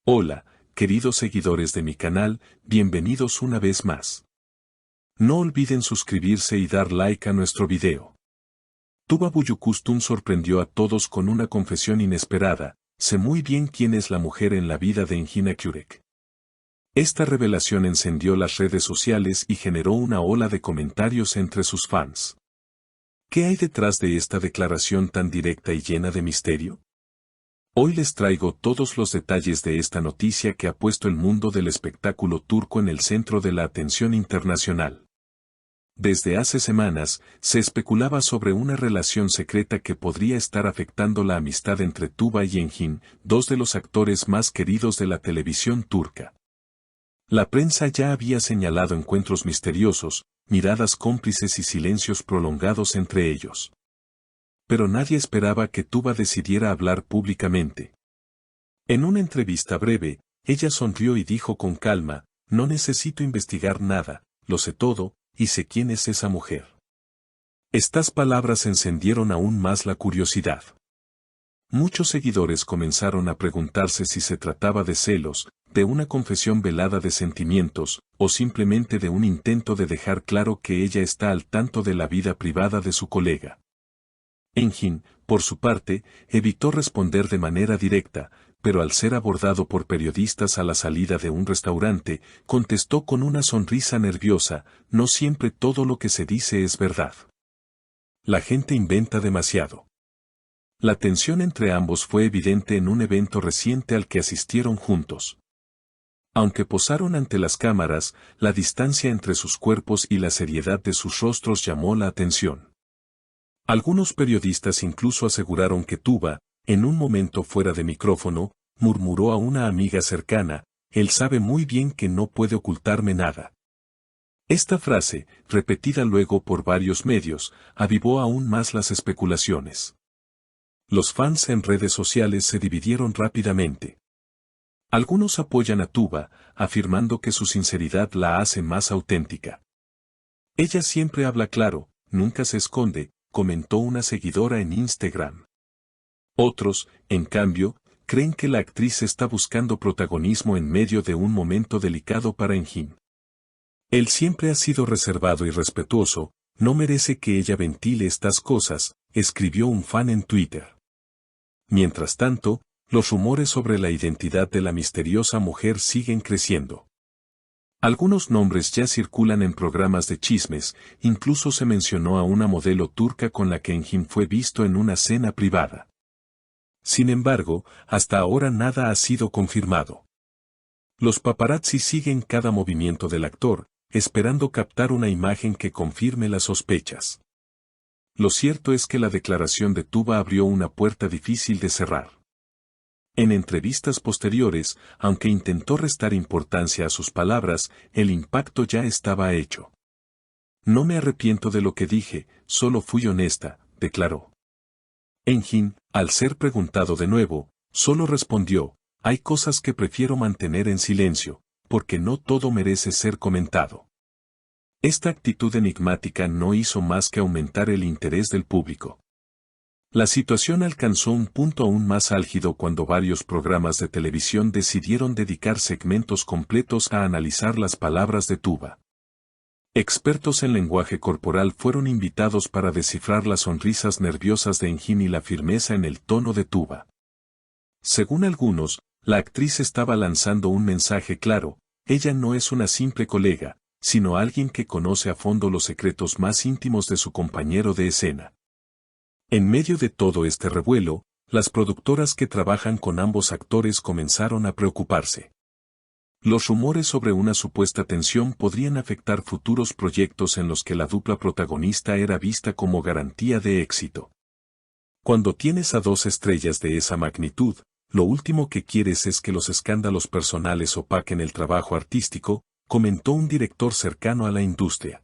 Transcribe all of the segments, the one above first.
Hola, queridos seguidores de mi canal, bienvenidos una vez más. No olviden suscribirse y dar like a nuestro video. Tuba Büyüküstün sorprendió a todos con una confesión inesperada: sé muy bien quién es la mujer en la vida de Engin Akyürek. Esta revelación encendió las redes sociales y generó una ola de comentarios entre sus fans. ¿Qué hay detrás de esta declaración tan directa y llena de misterio? Hoy les traigo todos los detalles de esta noticia que ha puesto el mundo del espectáculo turco en el centro de la atención internacional. Desde hace semanas, se especulaba sobre una relación secreta que podría estar afectando la amistad entre Tuba y Engin, dos de los actores más queridos de la televisión turca. La prensa ya había señalado encuentros misteriosos, miradas cómplices y silencios prolongados entre ellos. Pero nadie esperaba que Tuba decidiera hablar públicamente. En una entrevista breve, ella sonrió y dijo con calma: no necesito investigar nada, lo sé todo, y sé quién es esa mujer. Estas palabras encendieron aún más la curiosidad. Muchos seguidores comenzaron a preguntarse si se trataba de celos, de una confesión velada de sentimientos, o simplemente de un intento de dejar claro que ella está al tanto de la vida privada de su colega. Engin, por su parte, evitó responder de manera directa, pero al ser abordado por periodistas a la salida de un restaurante, contestó con una sonrisa nerviosa: no siempre todo lo que se dice es verdad. La gente inventa demasiado. La tensión entre ambos fue evidente en un evento reciente al que asistieron juntos. Aunque posaron ante las cámaras, la distancia entre sus cuerpos y la seriedad de sus rostros llamó la atención. Algunos periodistas incluso aseguraron que Tuba, en un momento fuera de micrófono, murmuró a una amiga cercana: él sabe muy bien que no puede ocultarme nada. Esta frase, repetida luego por varios medios, avivó aún más las especulaciones. Los fans en redes sociales se dividieron rápidamente. Algunos apoyan a Tuba, afirmando que su sinceridad la hace más auténtica. Ella siempre habla claro, nunca se esconde, comentó una seguidora en Instagram. Otros, en cambio, creen que la actriz está buscando protagonismo en medio de un momento delicado para Engin. Él siempre ha sido reservado y respetuoso, no merece que ella ventile estas cosas, escribió un fan en Twitter. Mientras tanto, los rumores sobre la identidad de la misteriosa mujer siguen creciendo. Algunos nombres ya circulan en programas de chismes, incluso se mencionó a una modelo turca con la que Engin fue visto en una cena privada. Sin embargo, hasta ahora nada ha sido confirmado. Los paparazzi siguen cada movimiento del actor, esperando captar una imagen que confirme las sospechas. Lo cierto es que la declaración de Tuba abrió una puerta difícil de cerrar. En entrevistas posteriores, aunque intentó restar importancia a sus palabras, el impacto ya estaba hecho. No me arrepiento de lo que dije, solo fui honesta, declaró. Engin, al ser preguntado de nuevo, solo respondió: hay cosas que prefiero mantener en silencio, porque no todo merece ser comentado. Esta actitud enigmática no hizo más que aumentar el interés del público. La situación alcanzó un punto aún más álgido cuando varios programas de televisión decidieron dedicar segmentos completos a analizar las palabras de Tuba. Expertos en lenguaje corporal fueron invitados para descifrar las sonrisas nerviosas de Engin y la firmeza en el tono de Tuba. Según algunos, la actriz estaba lanzando un mensaje claro: ella no es una simple colega, sino alguien que conoce a fondo los secretos más íntimos de su compañero de escena. En medio de todo este revuelo, las productoras que trabajan con ambos actores comenzaron a preocuparse. Los rumores sobre una supuesta tensión podrían afectar futuros proyectos en los que la dupla protagonista era vista como garantía de éxito. Cuando tienes a dos estrellas de esa magnitud, lo último que quieres es que los escándalos personales opaquen el trabajo artístico, comentó un director cercano a la industria.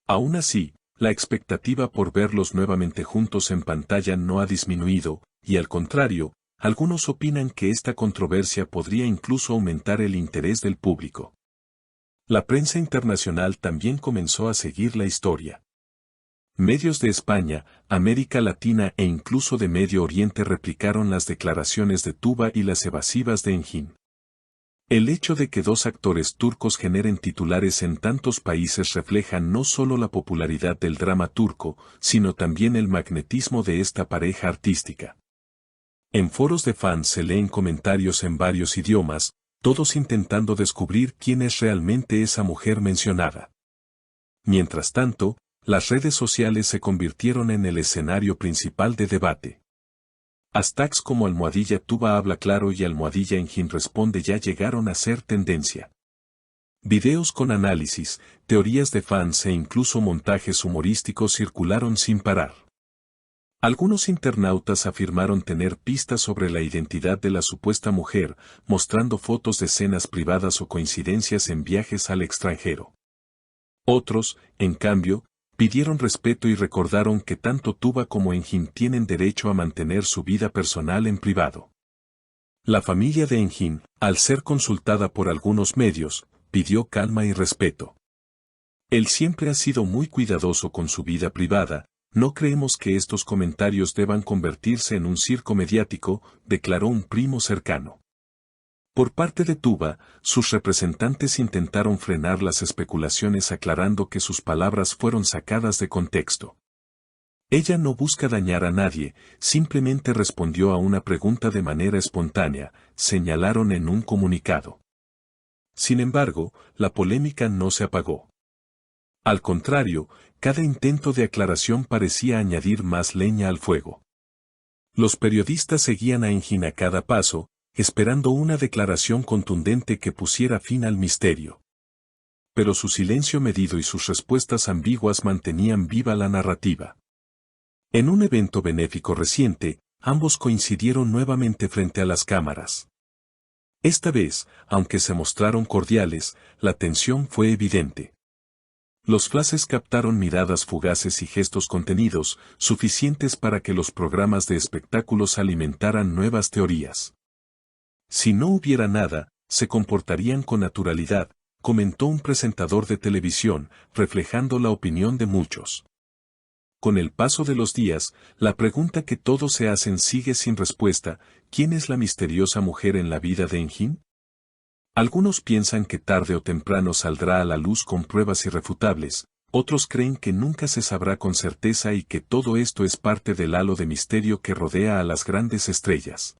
Aún así, la expectativa por verlos nuevamente juntos en pantalla no ha disminuido, y al contrario, algunos opinan que esta controversia podría incluso aumentar el interés del público. La prensa internacional también comenzó a seguir la historia. Medios de España, América Latina e incluso de Medio Oriente replicaron las declaraciones de Tuba y las evasivas de Engin. El hecho de que dos actores turcos generen titulares en tantos países refleja no solo la popularidad del drama turco, sino también el magnetismo de esta pareja artística. En foros de fans se leen comentarios en varios idiomas, todos intentando descubrir quién es realmente esa mujer mencionada. Mientras tanto, las redes sociales se convirtieron en el escenario principal de debate. Hashtags como #Tuba habla claro y #Engin responde ya llegaron a ser tendencia. Videos con análisis, teorías de fans e incluso montajes humorísticos circularon sin parar. Algunos internautas afirmaron tener pistas sobre la identidad de la supuesta mujer, mostrando fotos de escenas privadas o coincidencias en viajes al extranjero. Otros, en cambio, pidieron respeto y recordaron que tanto Tuba como Engin tienen derecho a mantener su vida personal en privado. La familia de Engin, al ser consultada por algunos medios, pidió calma y respeto. Él siempre ha sido muy cuidadoso con su vida privada, no creemos que estos comentarios deban convertirse en un circo mediático, declaró un primo cercano. Por parte de Tuba, sus representantes intentaron frenar las especulaciones aclarando que sus palabras fueron sacadas de contexto. Ella no busca dañar a nadie, simplemente respondió a una pregunta de manera espontánea, señalaron en un comunicado. Sin embargo, la polémica no se apagó. Al contrario, cada intento de aclaración parecía añadir más leña al fuego. Los periodistas seguían a Engin a cada paso, esperando una declaración contundente que pusiera fin al misterio. Pero su silencio medido y sus respuestas ambiguas mantenían viva la narrativa. En un evento benéfico reciente, ambos coincidieron nuevamente frente a las cámaras. Esta vez, aunque se mostraron cordiales, la tensión fue evidente. Los flashes captaron miradas fugaces y gestos contenidos, suficientes para que los programas de espectáculos alimentaran nuevas teorías. Si no hubiera nada, se comportarían con naturalidad, comentó un presentador de televisión, reflejando la opinión de muchos. Con el paso de los días, la pregunta que todos se hacen sigue sin respuesta: ¿quién es la misteriosa mujer en la vida de Engin? Algunos piensan que tarde o temprano saldrá a la luz con pruebas irrefutables, otros creen que nunca se sabrá con certeza y que todo esto es parte del halo de misterio que rodea a las grandes estrellas.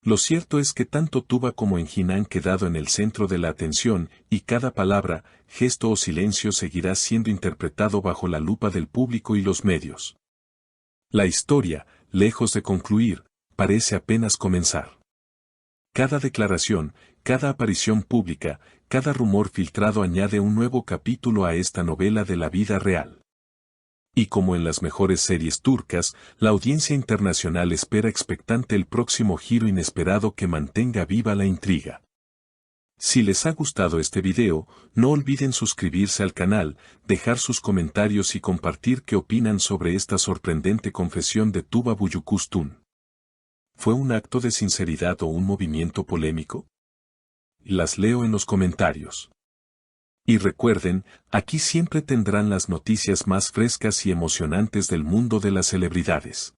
Lo cierto es que tanto Tuba como Engin han quedado en el centro de la atención, y cada palabra, gesto o silencio seguirá siendo interpretado bajo la lupa del público y los medios. La historia, lejos de concluir, parece apenas comenzar. Cada declaración, cada aparición pública, cada rumor filtrado añade un nuevo capítulo a esta novela de la vida real. Y como en las mejores series turcas, la audiencia internacional espera expectante el próximo giro inesperado que mantenga viva la intriga. Si les ha gustado este video, no olviden suscribirse al canal, dejar sus comentarios y compartir qué opinan sobre esta sorprendente confesión de Tuba Büyüküstün. ¿Fue un acto de sinceridad o un movimiento polémico? Las leo en los comentarios. Y recuerden, aquí siempre tendrán las noticias más frescas y emocionantes del mundo de las celebridades.